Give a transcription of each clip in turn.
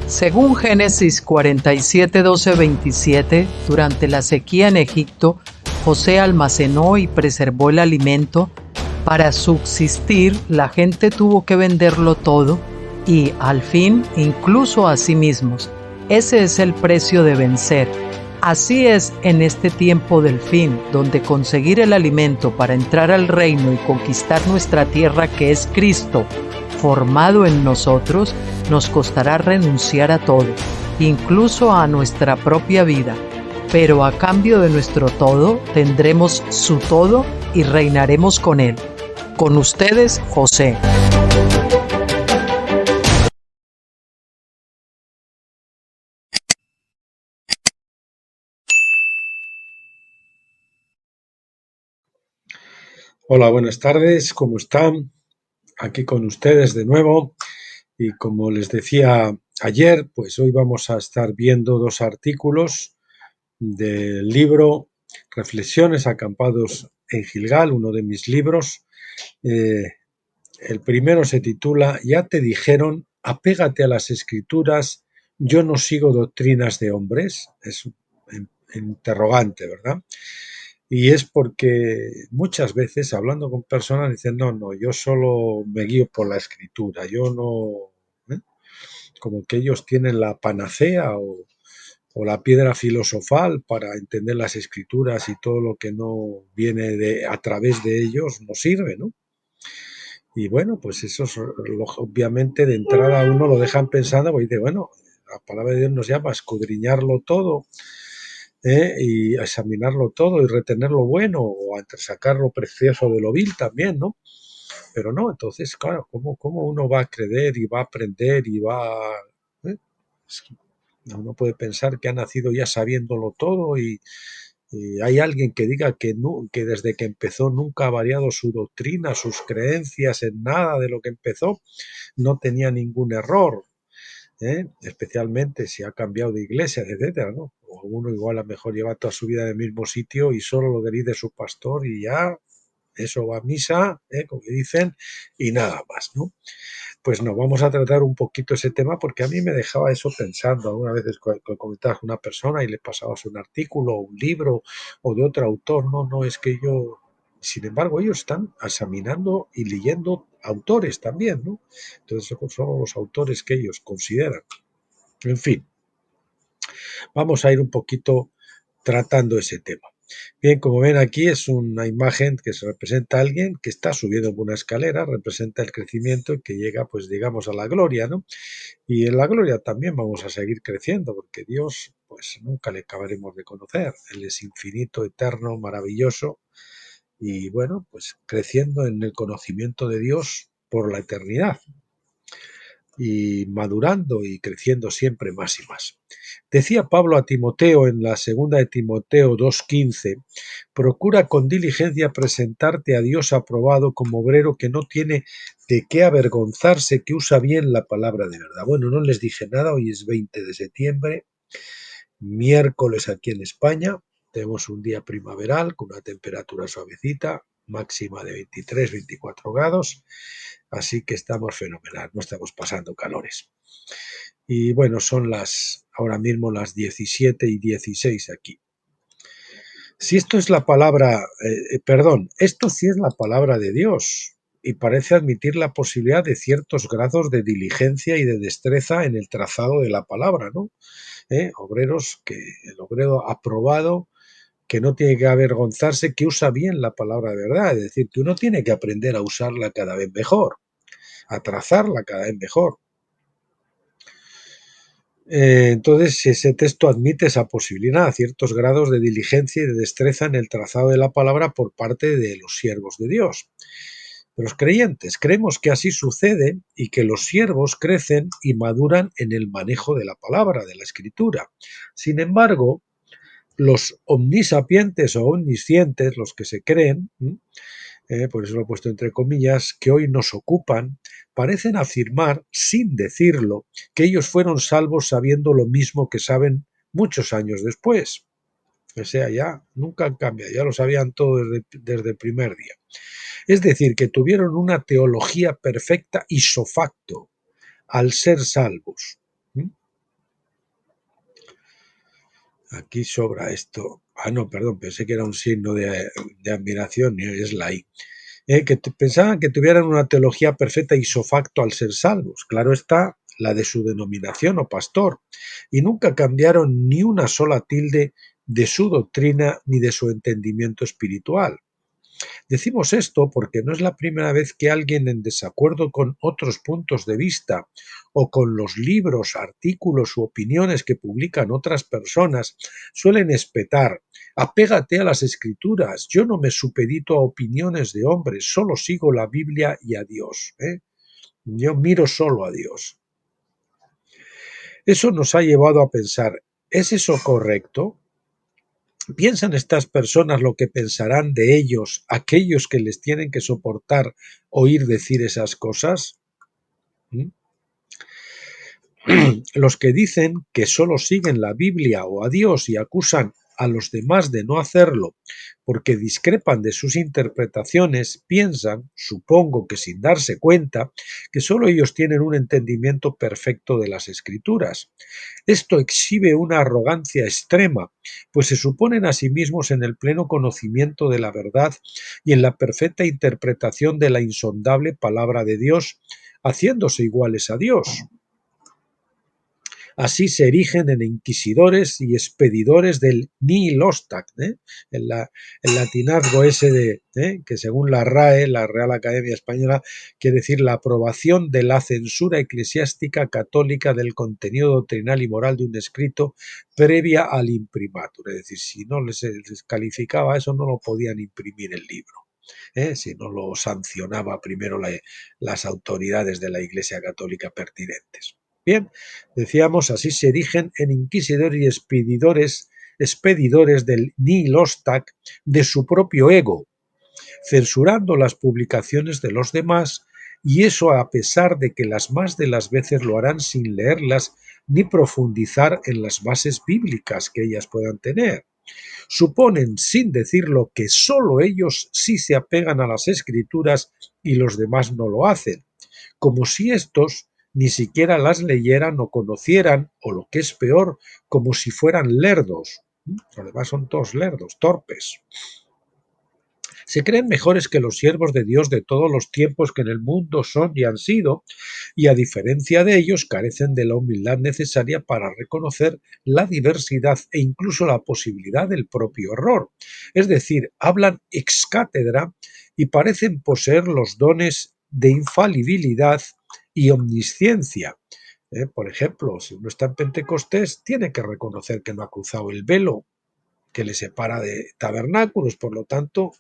Según Génesis 47, 12, 27, durante la sequía en Egipto, José almacenó y preservó el alimento. Para subsistir, la gente tuvo que venderlo todo y, al fin, incluso a sí mismos. Ese es el precio de vencer. Así es en este tiempo del fin, donde conseguir el alimento para entrar al reino y conquistar nuestra tierra, que es Cristo, formado en nosotros, nos costará renunciar a todo, incluso a nuestra propia vida. Pero a cambio de nuestro todo, tendremos su todo y reinaremos con él. Con ustedes, José. Hola, buenas tardes, ¿cómo están? Aquí con ustedes de nuevo y como les decía ayer, pues hoy vamos a estar viendo dos artículos del libro Reflexiones acampados en Gilgal, uno de mis libros. Eh, el primero se titula Ya te dijeron, apégate a las escrituras, yo no sigo doctrinas de hombres. Es un interrogante, ¿verdad? Y es porque muchas veces hablando con personas dicen, no, no, yo solo me guío por la escritura, yo no, ¿eh? Como que ellos tienen la panacea o la piedra filosofal para entender las escrituras y todo lo que no viene a través de ellos no sirve, ¿no? Y bueno, pues eso es, obviamente de entrada uno lo dejan pensando, pues dice, bueno, la palabra de Dios nos llama a escudriñarlo todo, y a examinarlo todo y retener lo bueno o a sacar lo precioso de lo vil también, ¿no? Pero no, entonces, claro, ¿cómo uno va a creer y va a aprender y va a, ¿eh? Uno puede pensar que ha nacido ya sabiéndolo todo y hay alguien que diga que, no, que desde que empezó nunca ha variado su doctrina, sus creencias en nada de lo que empezó, no tenía ningún error, especialmente si ha cambiado de iglesia, etcétera, ¿no? O alguno igual a lo mejor lleva toda su vida en el mismo sitio y solo lo que dice su pastor y ya, eso va a misa, como dicen, y nada más, ¿no? Pues no, vamos a tratar un poquito ese tema porque a mí me dejaba eso pensando. Algunas veces comentabas con una persona y le pasabas un artículo o un libro o de otro autor, no, no, es que yo... Sin embargo, ellos están examinando y leyendo autores también, ¿no? Entonces son los autores que ellos consideran. En fin, vamos a ir un poquito tratando ese tema. Bien, como ven aquí es una imagen que se representa a alguien que está subiendo por una escalera, representa el crecimiento y que llega, pues digamos, a la gloria, ¿no? Y en la gloria también vamos a seguir creciendo, porque Dios, pues nunca le acabaremos de conocer. Él es infinito, eterno, maravilloso y bueno, pues creciendo en el conocimiento de Dios por la eternidad y madurando y creciendo siempre más y más. Decía Pablo a Timoteo en la segunda de Timoteo 2:15, procura con diligencia presentarte a Dios aprobado como obrero que no tiene de qué avergonzarse, que usa bien la palabra de verdad. Bueno, no les dije nada, hoy es 20 de septiembre, miércoles aquí en España, tenemos un día primaveral con una temperatura suavecita, máxima de 23, 24 grados, así que estamos fenomenal, no estamos pasando calores. Y bueno, son ahora mismo las 17:16 aquí. Si esto es la palabra, esto sí es la palabra de Dios y parece admitir la posibilidad de ciertos grados de diligencia y de destreza en el trazado de la palabra, ¿no? Obreros el obrero aprobado que no tiene que avergonzarse, que usa bien la palabra de verdad, es decir, que uno tiene que aprender a usarla cada vez mejor, a trazarla cada vez mejor. Entonces, si ese texto admite esa posibilidad, ciertos grados de diligencia y de destreza en el trazado de la palabra por parte de los siervos de Dios. De los creyentes, creemos que así sucede y que los siervos crecen y maduran en el manejo de la palabra, de la escritura. Sin embargo, los omnisapientes o omniscientes, los que se creen, por eso lo he puesto entre comillas, que hoy nos ocupan, parecen afirmar, sin decirlo, que ellos fueron salvos sabiendo lo mismo que saben muchos años después. O sea, ya nunca han cambiado, ya lo sabían todo desde el primer día. Es decir, que tuvieron una teología perfecta ipso facto al ser salvos. Aquí sobra esto. Ah, no, perdón, pensé que era un signo de admiración y es la I. Pensaban que tuvieran una teología perfecta isofacto al ser salvos. Claro está, la de su denominación o pastor. Y nunca cambiaron ni una sola tilde de su doctrina ni de su entendimiento espiritual. Decimos esto porque no es la primera vez que alguien en desacuerdo con otros puntos de vista o con los libros, artículos u opiniones que publican otras personas suelen espetar: apégate a las escrituras, yo no me supedito a opiniones de hombres, solo sigo la Biblia y a Dios. Yo miro solo a Dios. Eso nos ha llevado a pensar, ¿es eso correcto? ¿Piensan estas personas lo que pensarán de ellos aquellos que les tienen que soportar oír decir esas cosas? ¿Mm? Los que dicen que solo siguen la Biblia o a Dios y acusan a los demás de no hacerlo porque discrepan de sus interpretaciones, piensan, supongo que sin darse cuenta, que solo ellos tienen un entendimiento perfecto de las Escrituras. Esto exhibe una arrogancia extrema, pues se suponen a sí mismos en el pleno conocimiento de la verdad y en la perfecta interpretación de la insondable palabra de Dios, haciéndose iguales a Dios. Así se erigen en inquisidores y expedidores del nihil obstat, el latinazgo ese que según la RAE, la Real Academia Española, quiere decir la aprobación de la censura eclesiástica católica del contenido doctrinal y moral de un escrito previa al imprimatur. Es decir, si no les calificaba eso, no lo podían imprimir el libro. Si no lo sancionaba primero las autoridades de la Iglesia Católica pertinentes. Bien, decíamos, así se erigen en inquisidores y expedidores del nihil obstat de su propio ego, censurando las publicaciones de los demás, y eso a pesar de que las más de las veces lo harán sin leerlas ni profundizar en las bases bíblicas que ellas puedan tener. Suponen, sin decirlo, que sólo ellos sí se apegan a las Escrituras y los demás no lo hacen, como si éstos ni siquiera las leyeran o conocieran, o lo que es peor, como si fueran lerdos. Los demás son todos lerdos, torpes. Se creen mejores que los siervos de Dios de todos los tiempos que en el mundo son y han sido, y a diferencia de ellos carecen de la humildad necesaria para reconocer la diversidad e incluso la posibilidad del propio error. Es decir, hablan ex cátedra y parecen poseer los dones de infalibilidad y omnisciencia. Por ejemplo, si uno está en Pentecostés, tiene que reconocer que no ha cruzado el velo que le separa de tabernáculos, por lo tanto,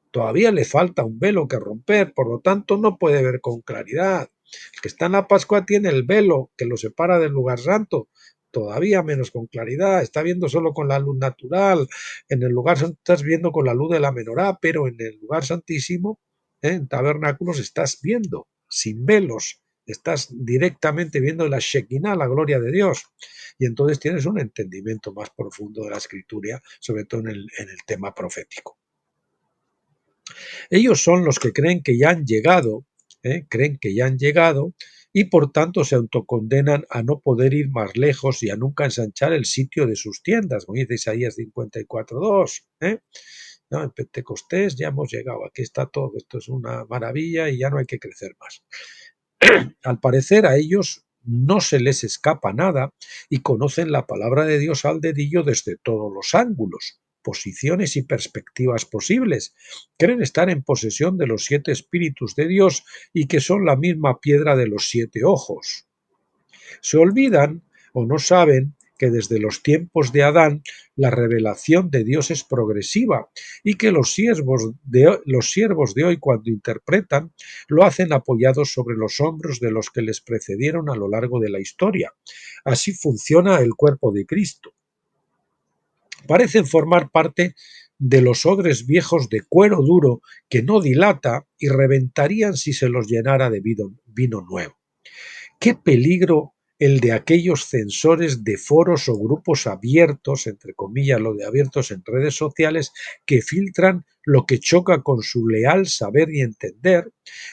todavía le falta un velo que romper, por lo tanto, no puede ver con claridad. El que está en la Pascua tiene el velo que lo separa del lugar santo, todavía menos con claridad, está viendo solo con la luz natural, en el lugar santo estás viendo con la luz de la menorá, pero en el lugar santísimo, en tabernáculos, estás viendo sin velos, estás directamente viendo la Shekinah, la gloria de Dios, y entonces tienes un entendimiento más profundo de la escritura, sobre todo en el tema profético. Ellos son los que creen que ya han llegado, y por tanto se autocondenan a no poder ir más lejos y a nunca ensanchar el sitio de sus tiendas, como dice Isaías 54:2. No, en Pentecostés ya hemos llegado, aquí está todo, esto es una maravilla y ya no hay que crecer más. Al parecer a ellos no se les escapa nada y conocen la palabra de Dios al dedillo desde todos los ángulos, posiciones y perspectivas posibles. Creen estar en posesión de los 7 espíritus de Dios y que son la misma piedra de los 7 ojos. Se olvidan o no saben que desde los tiempos de Adán la revelación de Dios es progresiva y que los siervos de hoy cuando interpretan lo hacen apoyados sobre los hombros de los que les precedieron a lo largo de la historia. Así funciona el cuerpo de Cristo. Parecen formar parte de los odres viejos de cuero duro que no dilata y reventarían si se los llenara de vino nuevo. ¡Qué peligro el de aquellos censores de foros o grupos abiertos, entre comillas lo de abiertos en redes sociales, que filtran lo que choca con su leal saber y entender,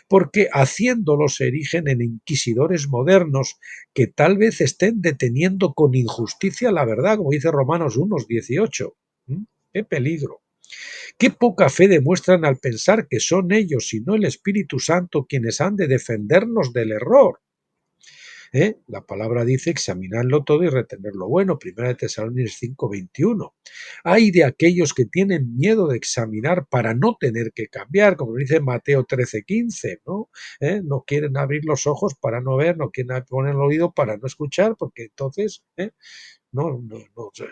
porque haciéndolo se erigen en inquisidores modernos que tal vez estén deteniendo con injusticia la verdad, como dice Romanos 1:18. ¡Qué peligro! Qué poca fe demuestran al pensar que son ellos y no el Espíritu Santo quienes han de defendernos del error. La palabra dice examinarlo todo y retener lo bueno, 1 Tesalonicenses 5:21. Hay de aquellos que tienen miedo de examinar para no tener que cambiar, como dice Mateo 13:15, ¿no? No quieren abrir los ojos para no ver, no quieren poner el oído para no escuchar, porque entonces no,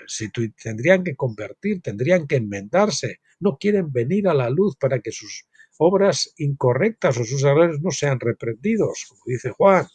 si tendrían que convertir, tendrían que enmendarse, no quieren venir a la luz para que sus obras incorrectas o sus errores no sean reprendidos, como dice Juan.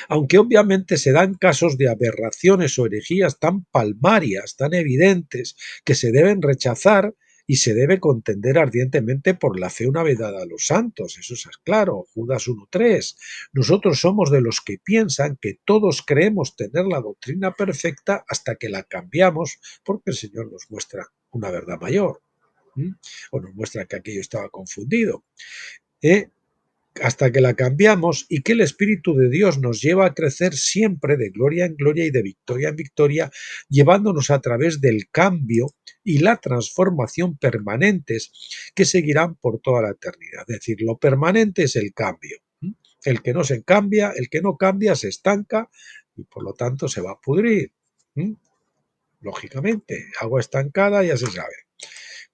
Aunque obviamente se dan casos de aberraciones o herejías tan palmarias, tan evidentes, que se deben rechazar y se debe contender ardientemente por la fe una vez dada a los santos, eso es claro, Judas 1:3. Nosotros somos de los que piensan que todos creemos tener la doctrina perfecta hasta que la cambiamos porque el Señor nos muestra una verdad mayor, o nos muestra que aquello estaba confundido. Hasta que la cambiamos y que el Espíritu de Dios nos lleva a crecer siempre de gloria en gloria y de victoria en victoria, llevándonos a través del cambio y la transformación permanentes que seguirán por toda la eternidad. Es decir, lo permanente es el cambio. El que no se cambia, el que no cambia se estanca y por lo tanto se va a pudrir. Lógicamente, agua estancada ya se sabe.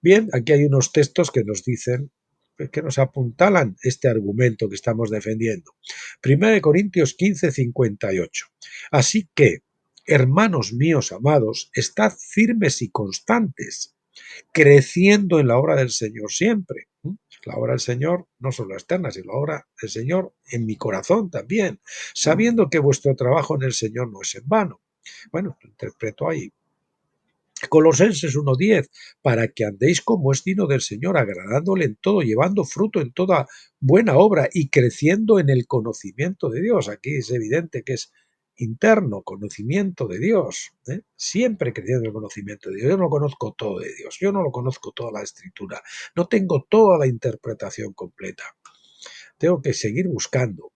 Bien, aquí hay unos textos que nos dicen, que nos apuntalan este argumento que estamos defendiendo. 1 Corintios 15:58. Así que, hermanos míos amados, estad firmes y constantes, creciendo en la obra del Señor siempre. La obra del Señor, no solo externa, sino la obra del Señor en mi corazón también, sabiendo que vuestro trabajo en el Señor no es en vano. Bueno, lo interpreto ahí. Colosenses 1:10, para que andéis como es digno del Señor, agradándole en todo, llevando fruto en toda buena obra y creciendo en el conocimiento de Dios. Aquí es evidente que es interno, conocimiento de Dios, siempre creciendo en el conocimiento de Dios. Yo no conozco todo de Dios, yo no lo conozco toda la escritura, no tengo toda la interpretación completa. Tengo que seguir buscando.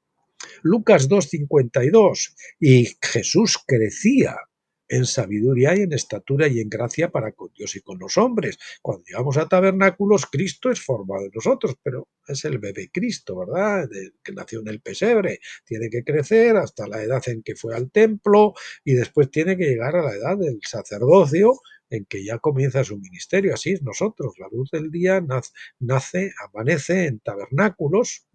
Lucas 2:52, y Jesús crecía en sabiduría y en estatura y en gracia para con Dios y con los hombres. Cuando llegamos a tabernáculos, Cristo es formado en nosotros, pero es el bebé Cristo, ¿verdad? Que nació en el pesebre. Tiene que crecer hasta la edad en que fue al templo y después tiene que llegar a la edad del sacerdocio en que ya comienza su ministerio. Así es nosotros, la luz del día amanece en tabernáculos.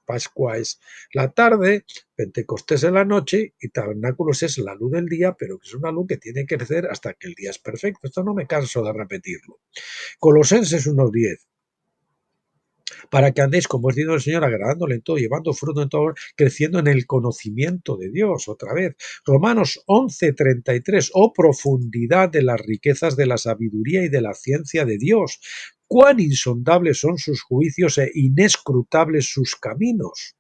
Pascua es la tarde, Pentecostés es la noche y tabernáculos es la luz del día, pero que es una luz que tiene que crecer hasta que el día es perfecto. Esto no me canso de repetirlo. Colosenses 1:10. Para que andéis como es digno del Señor, agradándole en todo, llevando fruto en todo, creciendo en el conocimiento de Dios. Otra vez, Romanos 11:33, oh profundidad de las riquezas de la sabiduría y de la ciencia de Dios, cuán insondables son sus juicios e inescrutables sus caminos.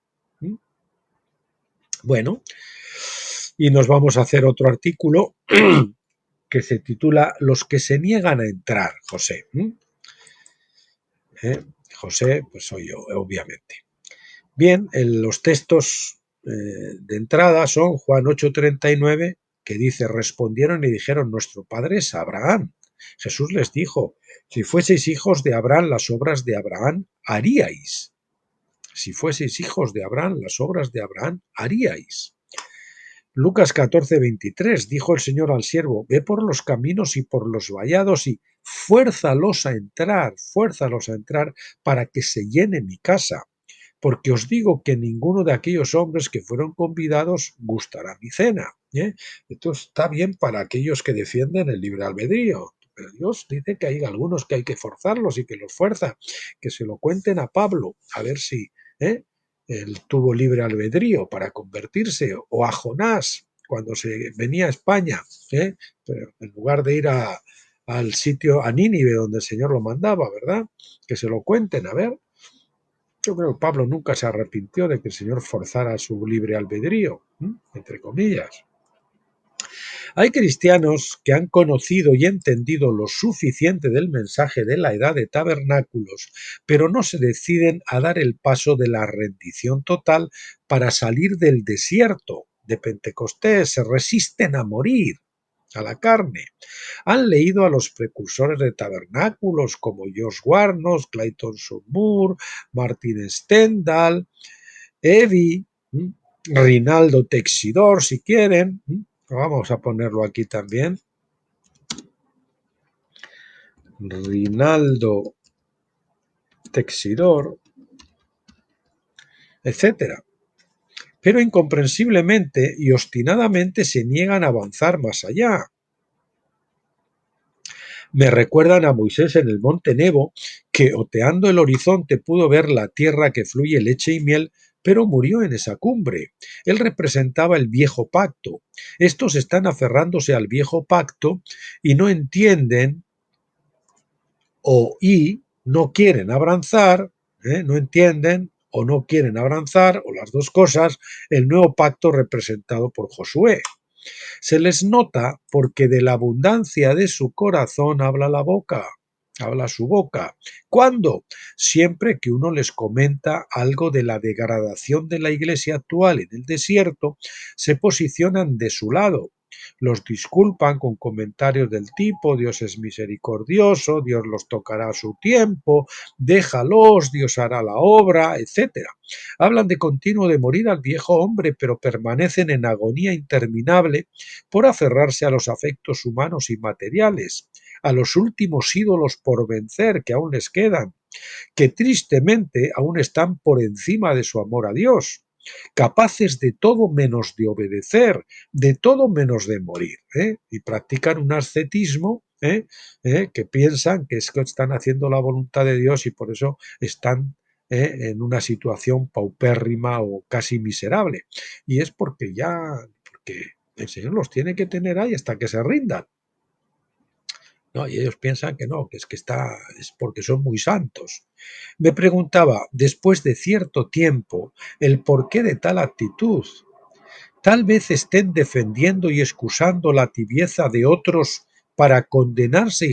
Bueno, y nos vamos a hacer otro artículo que se titula Los que se niegan a entrar, José. José, pues soy yo, obviamente. Bien, los textos de entrada son Juan 8:39, que dice, respondieron y dijeron, nuestro padre es Abraham. Jesús les dijo, si fueseis hijos de Abraham, las obras de Abraham haríais. Si fueseis hijos de Abraham, las obras de Abraham haríais. Lucas 14:23, dijo el Señor al siervo, ve por los caminos y por los vallados y fuérzalos a entrar para que se llene mi casa. Porque os digo que ninguno de aquellos hombres que fueron convidados gustará mi cena. Esto está bien para aquellos que defienden el libre albedrío, pero Dios dice que hay algunos que hay que forzarlos y que los fuerza, que se lo cuenten a Pablo, a ver si él tuvo libre albedrío para convertirse, o a Jonás cuando se venía a España, pero en lugar de ir al sitio, a Nínive, donde el Señor lo mandaba, ¿verdad? Que se lo cuenten, a ver. Yo creo que Pablo nunca se arrepintió de que el Señor forzara su libre albedrío, entre comillas. Hay cristianos que han conocido y entendido lo suficiente del mensaje de la edad de tabernáculos, pero no se deciden a dar el paso de la rendición total para salir del desierto de Pentecostés, se resisten a morir a la carne. Han leído a los precursores de tabernáculos como Josh Warnos, Clayton Moore, Martin Stendhal, Evi, Rinaldo Texidor, si quieren. Vamos a ponerlo aquí también. Rinaldo Texidor, etcétera. Pero incomprensiblemente y obstinadamente se niegan a avanzar más allá. Me recuerdan a Moisés en el monte Nebo, que oteando el horizonte pudo ver la tierra que fluye leche y miel, pero murió en esa cumbre. Él representaba el viejo pacto. Estos están aferrándose al viejo pacto y no entienden y no quieren avanzar, no entienden o no quieren avanzar, o las dos cosas, el nuevo pacto representado por Josué. Se les nota porque de la abundancia de su corazón habla la boca, habla su boca. ¿Cuándo? Siempre que uno les comenta algo de la degradación de la iglesia actual en el desierto, se posicionan de su lado. Los disculpan con comentarios del tipo: Dios es misericordioso, Dios los tocará a su tiempo, déjalos, Dios hará la obra, etc. Hablan de continuo de morir al viejo hombre, pero permanecen en agonía interminable por aferrarse a los afectos humanos y materiales, a los últimos ídolos por vencer que aún les quedan, que tristemente aún están por encima de su amor a Dios, capaces de todo menos de obedecer, de todo menos de morir, y practican un ascetismo que piensan que están haciendo la voluntad de Dios y por eso están en una situación paupérrima o casi miserable. Y es porque el Señor los tiene que tener ahí hasta que se rindan. No, y ellos piensan que no, que es porque son muy santos. Me preguntaba, después de cierto tiempo, el porqué de tal actitud. Tal vez estén defendiendo y excusando la tibieza de otros para condenarse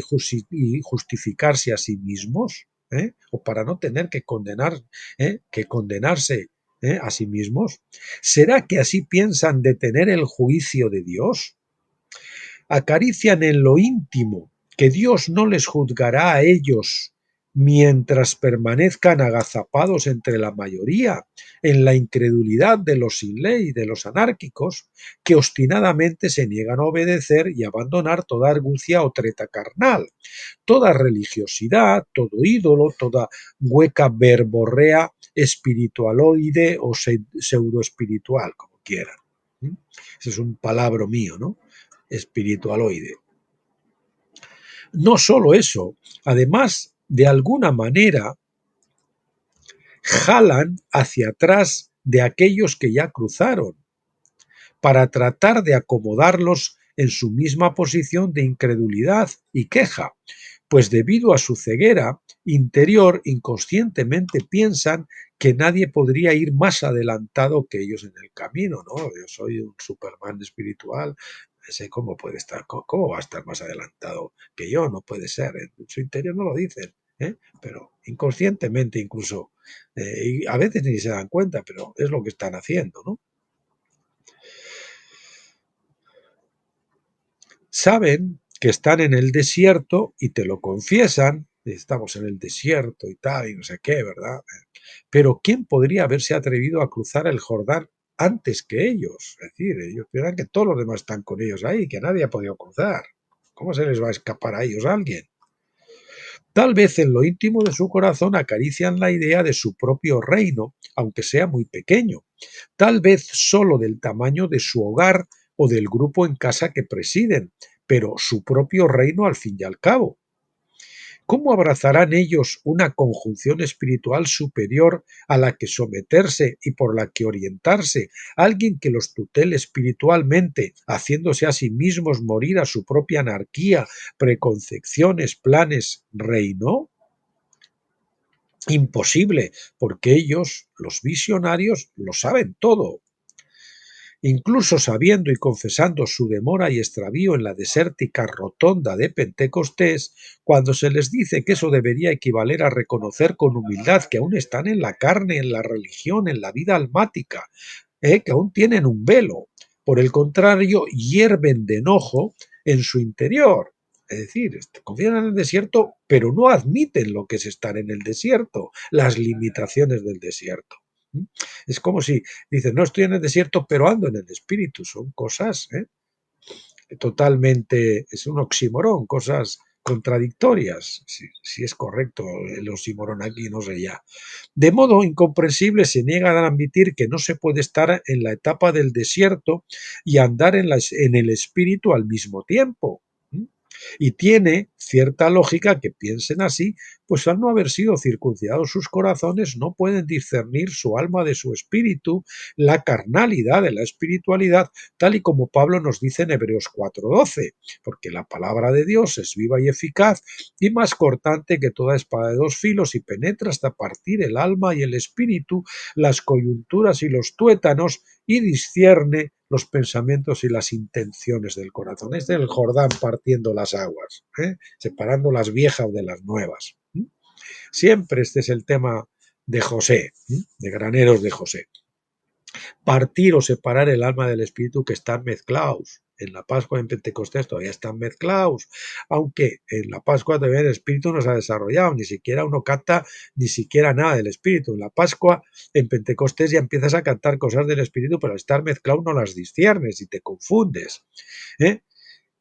y justificarse a sí mismos, o para no tener que condenarse a sí mismos. ¿Será que así piensan detener el juicio de Dios? Acarician en lo íntimo que Dios no les juzgará a ellos mientras permanezcan agazapados entre la mayoría, en la incredulidad de los sin ley, de los anárquicos, que obstinadamente se niegan a obedecer y abandonar toda argucia o treta carnal, toda religiosidad, todo ídolo, toda hueca verborrea espiritualoide o pseudoespiritual, como quieran. Ese es un palabra mío, ¿no? Espiritualoide. No solo eso, además, de alguna manera, jalan hacia atrás de aquellos que ya cruzaron, para tratar de acomodarlos en su misma posición de incredulidad y queja, pues debido a su ceguera interior inconscientemente piensan que nadie podría ir más adelantado que ellos en el camino, ¿no? Yo soy un Superman espiritual, sé cómo puede estar, cómo va a estar más adelantado que yo, no puede ser, en su interior no lo dicen, pero inconscientemente incluso, y a veces ni se dan cuenta, pero es lo que están haciendo, ¿no? Saben que están en el desierto y te lo confiesan, estamos en el desierto y tal, y no sé qué, ¿verdad? Pero ¿quién podría haberse atrevido a cruzar el Jordán antes que ellos? Es decir, ellos piensan que todos los demás están con ellos ahí, que nadie ha podido cruzar. ¿Cómo se les va a escapar a ellos a alguien? Tal vez en lo íntimo de su corazón acarician la idea de su propio reino, aunque sea muy pequeño, tal vez solo del tamaño de su hogar o del grupo en casa que presiden, pero su propio reino al fin y al cabo. ¿Cómo abrazarán ellos una conjunción espiritual superior a la que someterse y por la que orientarse, alguien que los tutele espiritualmente, haciéndose a sí mismos morir a su propia anarquía, preconcepciones, planes, reino? Imposible, porque ellos, los visionarios, lo saben todo. Incluso sabiendo y confesando su demora y extravío en la desértica rotonda de Pentecostés, cuando se les dice que eso debería equivaler a reconocer con humildad que aún están en la carne, en la religión, en la vida almática, que aún tienen un velo. Por el contrario, hierven de enojo en su interior. Es decir, confían en el desierto, pero no admiten lo que es estar en el desierto, las limitaciones del desierto. Es como si dices, no estoy en el desierto, pero ando en el espíritu. Son cosas totalmente, es un oxímoron, cosas contradictorias, si es correcto el oxímoron aquí, no sé ya. De modo incomprensible se niegan a admitir que no se puede estar en la etapa del desierto y andar en el espíritu al mismo tiempo. Y tiene cierta lógica que piensen así, pues al no haber sido circuncidados sus corazones no pueden discernir su alma de su espíritu, la carnalidad de la espiritualidad, tal y como Pablo nos dice en Hebreos 4:12, porque la palabra de Dios es viva y eficaz y más cortante que toda espada de dos filos y penetra hasta partir el alma y el espíritu, las coyunturas y los tuétanos y discierne los pensamientos y las intenciones del corazón. Es del Jordán partiendo las aguas, separando las viejas de las nuevas. Siempre este es el tema de José, de Graneros de José. Partir o separar el alma del espíritu que están mezclados. En la Pascua, en Pentecostés todavía están mezclados, aunque en la Pascua todavía el espíritu no se ha desarrollado, ni siquiera uno canta ni siquiera nada del espíritu. En la Pascua, en Pentecostés ya empiezas a cantar cosas del espíritu, pero al estar mezclado no las disciernes y te confundes.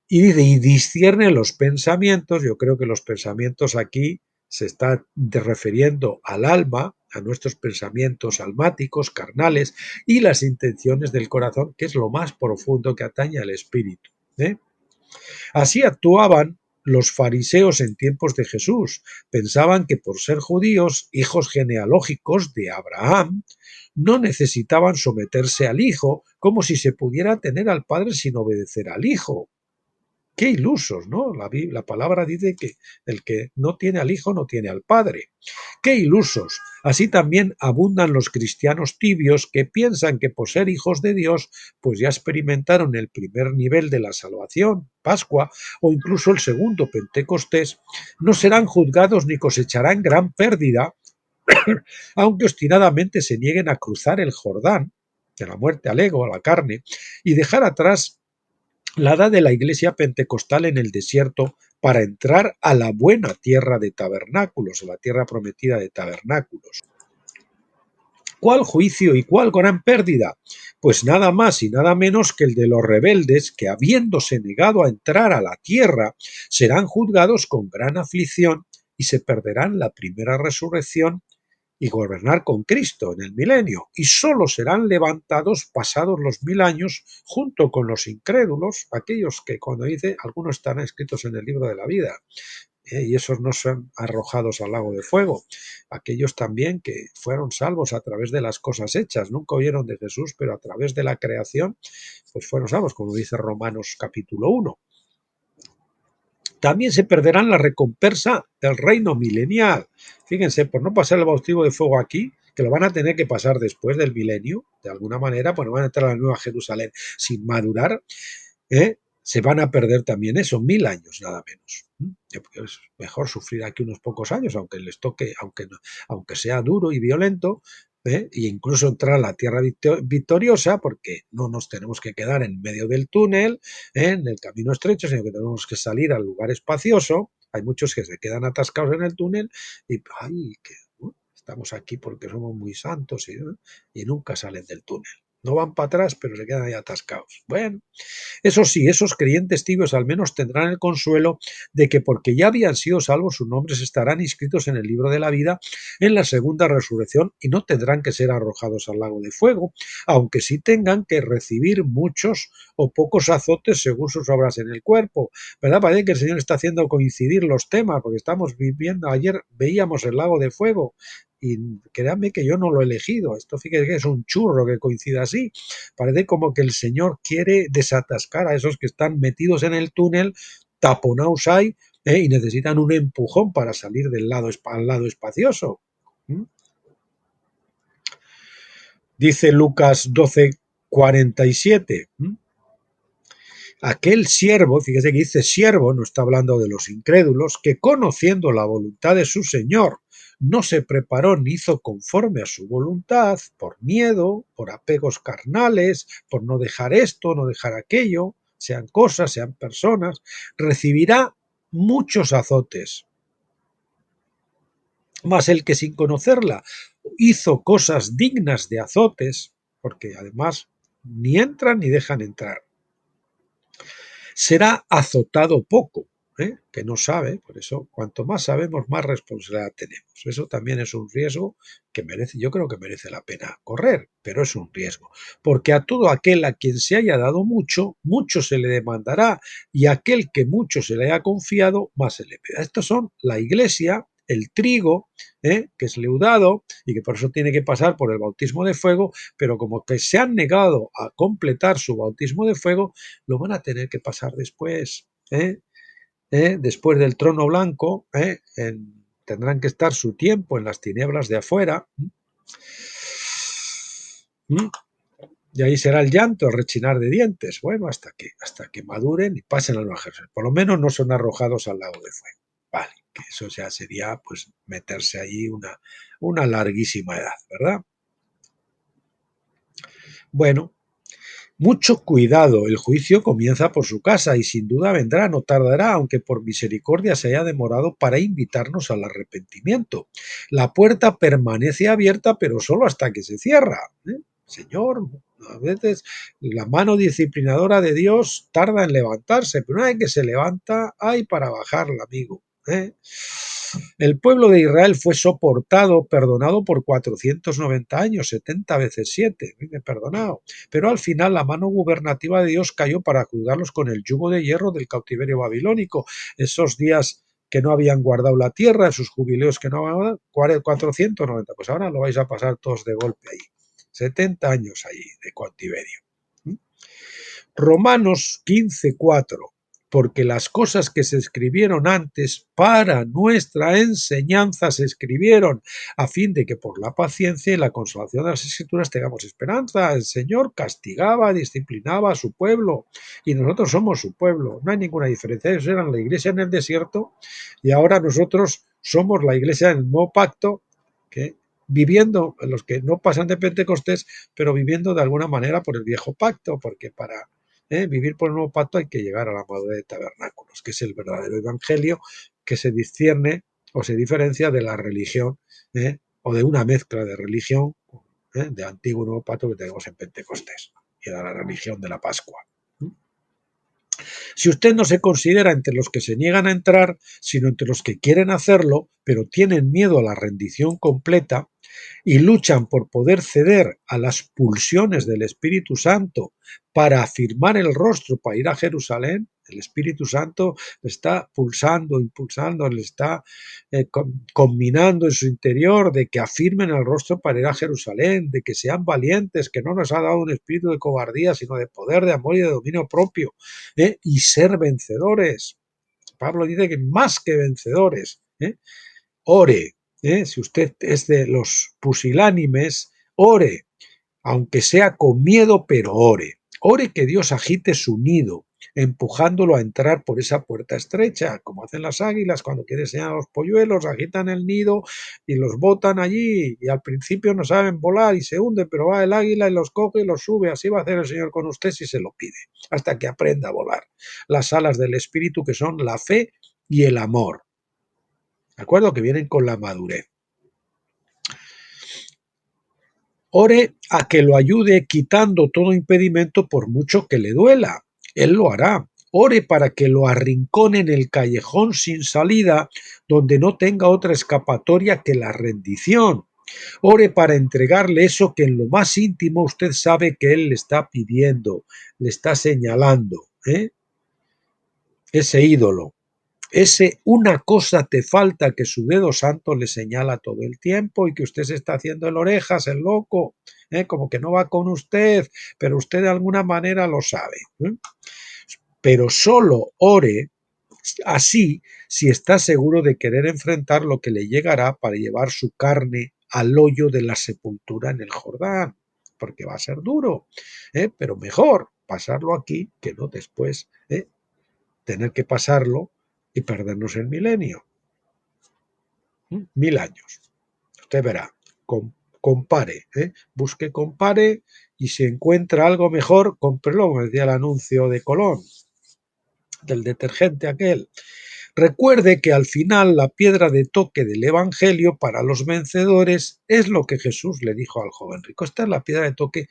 Y dice, y discierne los pensamientos. Yo creo que los pensamientos aquí se está refiriendo al alma, a nuestros pensamientos almáticos, carnales, y las intenciones del corazón, que es lo más profundo que atañe al espíritu. Así actuaban los fariseos en tiempos de Jesús. Pensaban que por ser judíos, hijos genealógicos de Abraham, no necesitaban someterse al hijo, como si se pudiera tener al padre sin obedecer al hijo. Qué ilusos, ¿no? La palabra dice que el que no tiene al Hijo no tiene al Padre. Qué ilusos. Así también abundan los cristianos tibios que piensan que por ser hijos de Dios, pues ya experimentaron el primer nivel de la salvación, Pascua, o incluso el segundo, Pentecostés, no serán juzgados ni cosecharán gran pérdida, aunque obstinadamente se nieguen a cruzar el Jordán, de la muerte al ego, a la carne, y dejar atrás la edad de la iglesia pentecostal en el desierto para entrar a la buena tierra de tabernáculos, a la tierra prometida de tabernáculos. ¿Cuál juicio y cuál gran pérdida? Pues nada más y nada menos que el de los rebeldes que, habiéndose negado a entrar a la tierra, serán juzgados con gran aflicción y se perderán la primera resurrección y gobernar con Cristo en el milenio, y sólo serán levantados pasados los 1000 años junto con los incrédulos, aquellos que, cuando dice, algunos están escritos en el libro de la vida, y esos no son arrojados al lago de fuego, aquellos también que fueron salvos a través de las cosas hechas, nunca oyeron de Jesús, pero a través de la creación, pues fueron salvos, como dice Romanos capítulo 1. También se perderán la recompensa del reino milenial. Fíjense, por no pasar el bautismo de fuego aquí, que lo van a tener que pasar después del milenio, de alguna manera, pues no van a entrar a la Nueva Jerusalén sin madurar, se van a perder también eso, 1000 años nada menos. Es mejor sufrir aquí unos pocos años, aunque les toque, aunque sea duro y violento, e incluso entrar a la tierra victoriosa, porque no nos tenemos que quedar en medio del túnel, en el camino estrecho, sino que tenemos que salir al lugar espacioso. Hay muchos que se quedan atascados en el túnel y ¡ay! Que, estamos aquí porque somos muy santos y nunca salen del túnel. No van para atrás, pero se quedan ahí atascados. Bueno, eso sí, esos creyentes tibios al menos tendrán el consuelo de que porque ya habían sido salvos, sus nombres estarán inscritos en el libro de la vida en la segunda resurrección y no tendrán que ser arrojados al lago de fuego, aunque sí tengan que recibir muchos o pocos azotes según sus obras en el cuerpo. ¿Verdad? Parece que el Señor está haciendo coincidir los temas, porque estamos viviendo, ayer veíamos el lago de fuego, y créanme que yo no lo he elegido. Esto fíjate que es un churro que coincida así. Parece como que el Señor quiere desatascar a esos que están metidos en el túnel, taponados ahí, y necesitan un empujón para salir al lado espacioso. ¿Mm? Dice Lucas 12:47. Aquel siervo, fíjese que dice siervo, no está hablando de los incrédulos, que conociendo la voluntad de su Señor, no se preparó ni hizo conforme a su voluntad, por miedo, por apegos carnales, por no dejar esto, no dejar aquello, sean cosas, sean personas, recibirá muchos azotes. Mas el que sin conocerla hizo cosas dignas de azotes, porque además ni entran ni dejan entrar, será azotado poco, que no sabe. Por eso, cuanto más sabemos, más responsabilidad tenemos. Eso también es un riesgo que merece, yo creo que merece la pena correr, pero es un riesgo, porque a todo aquel a quien se haya dado mucho, mucho se le demandará, y a aquel que mucho se le haya confiado, más se le pedirá. Estos son la Iglesia, el trigo, que es leudado y que por eso tiene que pasar por el bautismo de fuego, pero como que se han negado a completar su bautismo de fuego, lo van a tener que pasar después, después del trono blanco, tendrán que estar su tiempo en las tinieblas de afuera, y ahí será el llanto, el rechinar de dientes, bueno, hasta que maduren y pasen al ejército. Por lo menos no son arrojados al lago de fuego. Vale, que eso ya sería pues meterse ahí una larguísima edad, ¿verdad? Bueno, mucho cuidado, el juicio comienza por su casa y sin duda vendrá, no tardará, aunque por misericordia se haya demorado para invitarnos al arrepentimiento. La puerta permanece abierta, pero solo hasta que se cierra. Señor, a veces la mano disciplinadora de Dios tarda en levantarse, pero una vez que se levanta, hay para bajarla, amigo. El pueblo de Israel fue soportado, perdonado por 490 años, 70 veces 7, perdonado. Pero al final la mano gubernativa de Dios cayó para juzgarlos con el yugo de hierro del cautiverio babilónico. Esos días que no habían guardado la tierra, esos jubileos que no habían guardado, 490, pues ahora lo vais a pasar todos de golpe ahí. 70 años ahí de cautiverio. Romanos 15:4. Porque las cosas que se escribieron antes para nuestra enseñanza se escribieron a fin de que por la paciencia y la consolación de las Escrituras tengamos esperanza. El Señor castigaba, disciplinaba a su pueblo y nosotros somos su pueblo. No hay ninguna diferencia. Ellos eran la iglesia en el desierto y ahora nosotros somos la iglesia en el nuevo pacto, que viviendo, los que no pasan de Pentecostés, pero viviendo de alguna manera por el viejo pacto, porque para vivir por el nuevo pacto hay que llegar a la madurez de tabernáculos, que es el verdadero evangelio que se discierne o se diferencia de la religión, o de una mezcla de religión, de antiguo y nuevo pacto que tenemos en Pentecostés, y de la religión de la Pascua. Si usted no se considera entre los que se niegan a entrar, sino entre los que quieren hacerlo, pero tienen miedo a la rendición completa y luchan por poder ceder a las pulsiones del Espíritu Santo para afirmar el rostro, para ir a Jerusalén, el Espíritu Santo le está pulsando, impulsando, le está combinando en su interior de que afirmen el rostro para ir a Jerusalén, de que sean valientes, que no nos ha dado un espíritu de cobardía, sino de poder, de amor y de dominio propio, y ser vencedores. Pablo dice que más que vencedores. Ore, si usted es de los pusilánimes, ore, aunque sea con miedo, pero ore. Ore que Dios agite su nido, empujándolo a entrar por esa puerta estrecha, como hacen las águilas cuando quieren enseñar a los polluelos, agitan el nido y los botan allí, y al principio no saben volar y se hunden, pero va el águila y los coge y los sube. Así va a hacer el Señor con usted si se lo pide, hasta que aprenda a volar. Las alas del Espíritu, que son la fe y el amor, ¿de acuerdo? Que vienen con la madurez. Ore a que lo ayude quitando todo impedimento por mucho que le duela. Él lo hará. Ore para que lo arrincone en el callejón sin salida, donde no tenga otra escapatoria que la rendición. Ore para entregarle eso que en lo más íntimo usted sabe que él le está pidiendo, le está señalando, ese ídolo. Ese una cosa te falta que su dedo santo le señala todo el tiempo y que usted se está haciendo el orejas, el loco, como que no va con usted, pero usted de alguna manera lo sabe. Pero solo ore así si está seguro de querer enfrentar lo que le llegará para llevar su carne al hoyo de la sepultura en el Jordán, porque va a ser duro, pero mejor pasarlo aquí que no después tener que pasarlo y perdernos el milenio. 1000 años. Usted verá, compare, busque, compare, y si encuentra algo mejor, cómprelo, como decía el anuncio de Colón, del detergente aquel. Recuerde que al final la piedra de toque del Evangelio para los vencedores es lo que Jesús le dijo al joven rico. Esta es la piedra de toque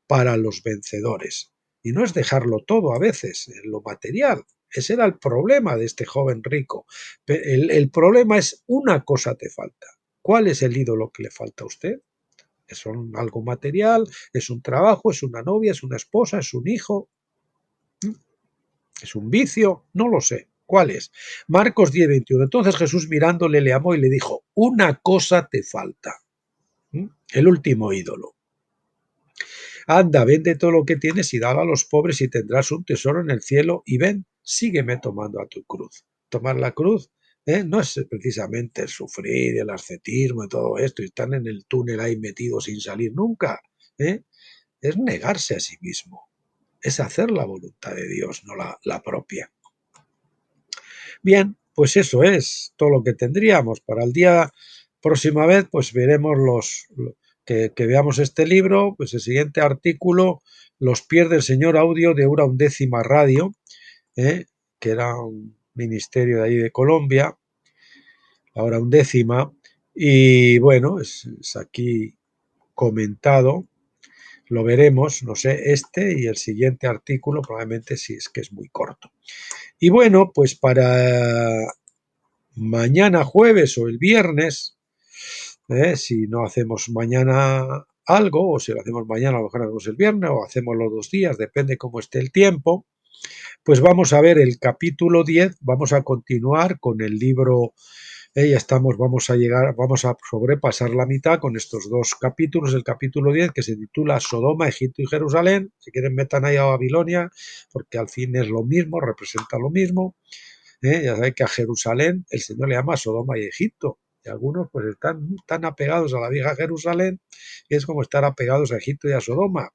para los vencedores. Y no es dejarlo todo a veces, en lo material. Ese era el problema de este joven rico. El problema es una cosa te falta. ¿Cuál es el ídolo que le falta a usted? ¿Es algo material? ¿Es un trabajo? ¿Es una novia? ¿Es una esposa? ¿Es un hijo? ¿Es un vicio? No lo sé. ¿Cuál es? Marcos 10:21. Entonces Jesús mirándole le amó y le dijo, una cosa te falta. El último ídolo. Anda, vende todo lo que tienes y dalo a los pobres y tendrás un tesoro en el cielo y ven, sígueme tomando a tu cruz. Tomar la cruz no es precisamente el sufrir, el ascetismo y todo esto, y están en el túnel ahí metidos sin salir nunca. Es negarse a sí mismo. Es hacer la voluntad de Dios, no la propia. Bien, pues eso es todo lo que tendríamos. Para el día próxima vez, pues veremos que veamos este libro, pues el siguiente artículo, Los pies del Señor, audio de Hora Undécima Radio, que era un ministerio de ahí de Colombia, la Hora Undécima, y bueno, es aquí comentado. Lo veremos, no sé, este y el siguiente artículo probablemente sí, es que es muy corto. Y bueno, pues para mañana jueves o el viernes, si no hacemos mañana algo, o si lo hacemos mañana, a lo mejor hacemos el viernes, o hacemos los 2 días, depende cómo esté el tiempo, pues vamos a ver el capítulo 10, vamos a continuar con el libro. Ya estamos, vamos a sobrepasar la mitad con estos 2 capítulos, el capítulo 10 que se titula Sodoma, Egipto y Jerusalén. Si quieren metan ahí a Babilonia, porque al fin es lo mismo, representa lo mismo. Ya saben que a Jerusalén el Señor le llama Sodoma y Egipto, y algunos pues están tan apegados a la vieja Jerusalén, que es como estar apegados a Egipto y a Sodoma.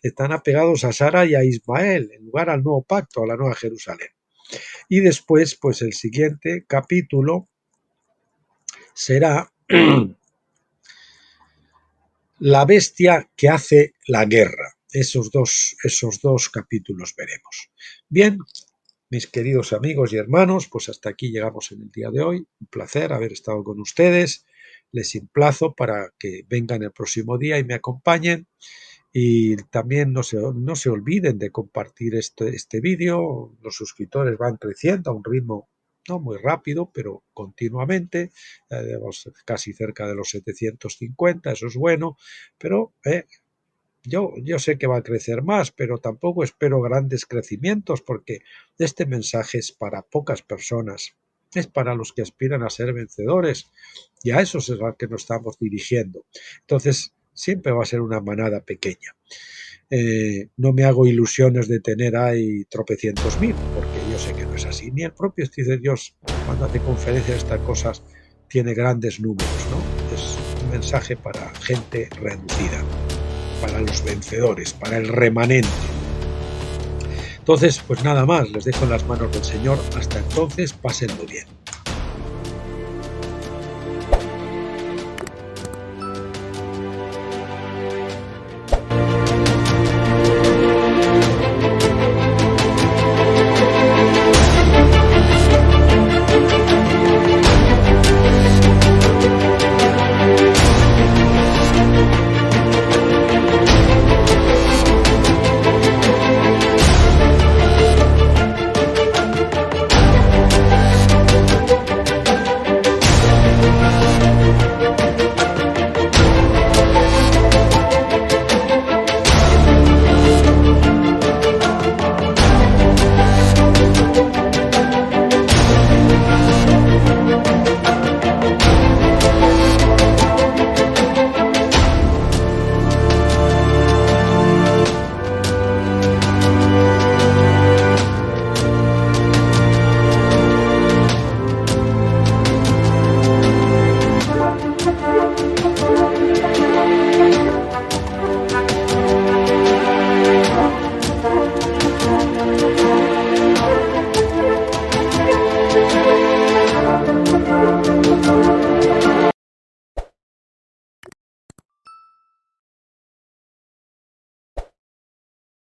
Están apegados a Sara y a Ismael, en lugar al nuevo pacto, a la nueva Jerusalén. Y después, pues el siguiente capítulo será la bestia que hace la guerra. Esos dos capítulos veremos. Bien, mis queridos amigos y hermanos, pues hasta aquí llegamos en el día de hoy. Un placer haber estado con ustedes. Les emplazo para que vengan el próximo día y me acompañen. Y también no se olviden de compartir este vídeo. Los suscriptores van creciendo a un ritmo no muy rápido, pero continuamente, casi cerca de los 750, eso es bueno, pero yo sé que va a crecer más, pero tampoco espero grandes crecimientos, porque este mensaje es para pocas personas, es para los que aspiran a ser vencedores, y a esos es a los que nos estamos dirigiendo. Entonces, siempre va a ser una manada pequeña. No me hago ilusiones de tener ahí tropecientos mil, porque yo sé que no es así. Ni el propio de Dios, cuando hace conferencias de estas cosas, tiene grandes números, ¿no? Es un mensaje para gente reducida, para los vencedores, para el remanente. Entonces, pues nada más, les dejo en las manos del Señor. Hasta entonces, pásenlo bien.